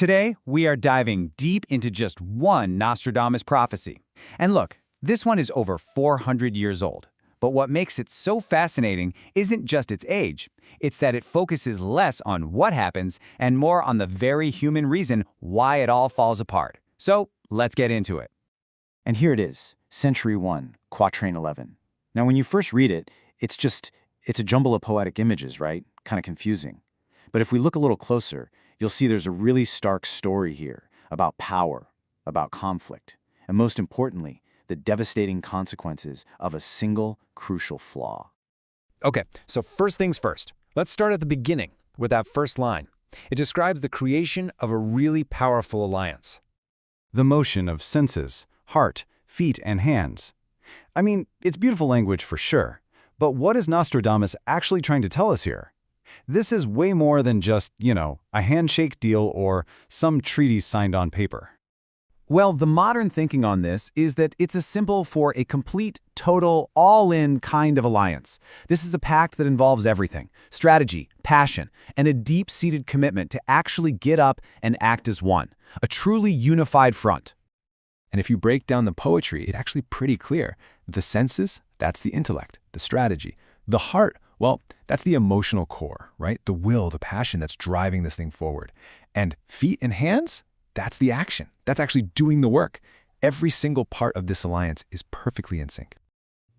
Today, we are diving deep into just one Nostradamus prophecy. And look, this one is over 400 years old. But what makes it so fascinating isn't just its age. It's that it focuses less on what happens and more on the very human reason why it all falls apart. So, let's get into it. And here it is, Century 1, Quatrain 11. Now, when you first read it, it's a jumble of poetic images, right? Kind of confusing. But if we look a little closer, you'll see there's a really stark story here about power, about conflict, and most importantly, the devastating consequences of a single crucial flaw. Okay, so first things first. Let's start at the beginning with that first line. It describes the creation of a really powerful alliance. The motion of senses, heart, feet, and hands. I mean, it's beautiful language for sure, but what is Nostradamus actually trying to tell us here? This is way more than just, a handshake deal or some treaty signed on paper. Well, the modern thinking on this is that it's a symbol for a complete, total, all-in kind of alliance. This is a pact that involves everything: strategy, passion, and a deep-seated commitment to actually get up and act as one. A truly unified front. And if you break down the poetry, it's actually pretty clear. The senses, that's the intellect, the strategy. The heart, well, that's the emotional core, right? The will, the passion that's driving this thing forward. And feet and hands, that's the action. That's actually doing the work. Every single part of this alliance is perfectly in sync.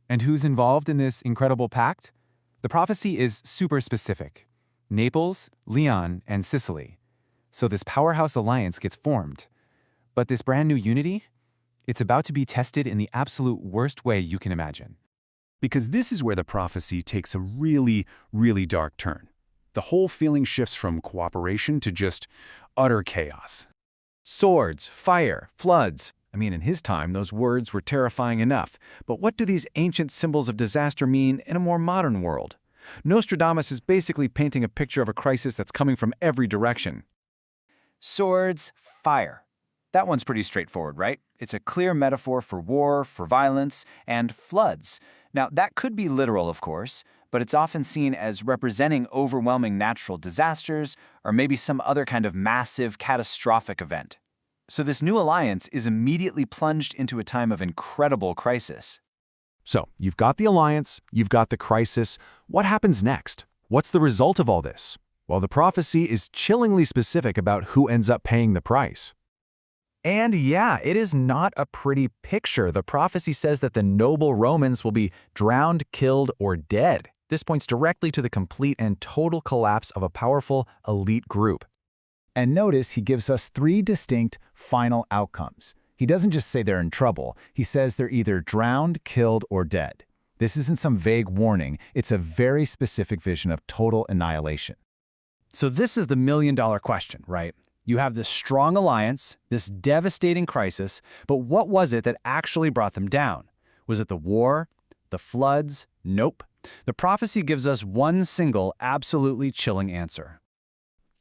And who's involved in this incredible pact? The prophecy is super specific. Naples, Lyon, and Sicily. So this powerhouse alliance gets formed. But this brand new unity? It's about to be tested in the absolute worst way you can imagine. Because this is where the prophecy takes a really, really dark turn. The whole feeling shifts from cooperation to just utter chaos. Swords, fire, floods. I mean, in his time, those words were terrifying enough. But what do these ancient symbols of disaster mean in a more modern world? Nostradamus is basically painting a picture of a crisis that's coming from every direction. Swords, fire. That one's pretty straightforward, right? It's a clear metaphor for war, for violence, and floods. Now, that could be literal, of course, but it's often seen as representing overwhelming natural disasters or maybe some other kind of massive, catastrophic event. So this new alliance is immediately plunged into a time of incredible crisis. So, you've got the alliance, you've got the crisis. What happens next? What's the result of all this? Well, the prophecy is chillingly specific about who ends up paying the price. And yeah, it is not a pretty picture. The prophecy says that the noble Romans will be drowned, killed, or dead. This points directly to the complete and total collapse of a powerful elite group. And notice he gives us three distinct final outcomes. He doesn't just say they're in trouble. He says they're either drowned, killed, or dead. This isn't some vague warning. It's a very specific vision of total annihilation. So this is the million-dollar question, right? You have this strong alliance, this devastating crisis, but what was it that actually brought them down? Was it the war? The floods? Nope. The prophecy gives us one single, absolutely chilling answer.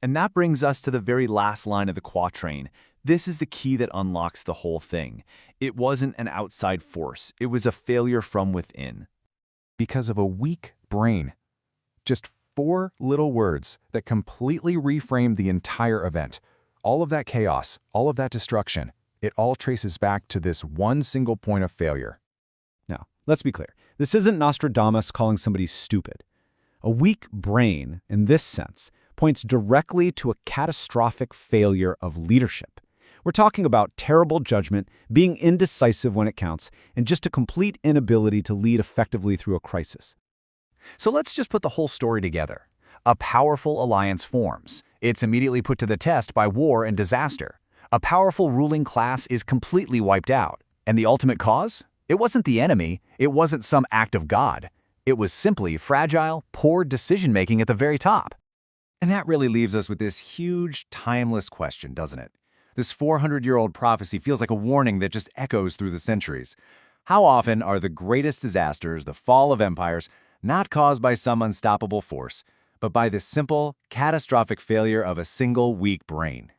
And that brings us to the very last line of the quatrain. This is the key that unlocks the whole thing. It wasn't an outside force. It was a failure from within. Because of a weak brain. Just 4 little words that completely reframe the entire event. All of that chaos, all of that destruction, it all traces back to this one single point of failure. Now, let's be clear. This isn't Nostradamus calling somebody stupid. A weak brain, in this sense, points directly to a catastrophic failure of leadership. We're talking about terrible judgment, being indecisive when it counts, and just a complete inability to lead effectively through a crisis. So let's just put the whole story together. A powerful alliance forms. It's immediately put to the test by war and disaster. A powerful ruling class is completely wiped out. And the ultimate cause? It wasn't the enemy. It wasn't some act of God. It was simply fragile, poor decision-making at the very top. And that really leaves us with this huge, timeless question, doesn't it? This 400-year-old prophecy feels like a warning that just echoes through the centuries. How often are the greatest disasters, the fall of empires, not caused by some unstoppable force, but by the simple, catastrophic failure of a single weak brain?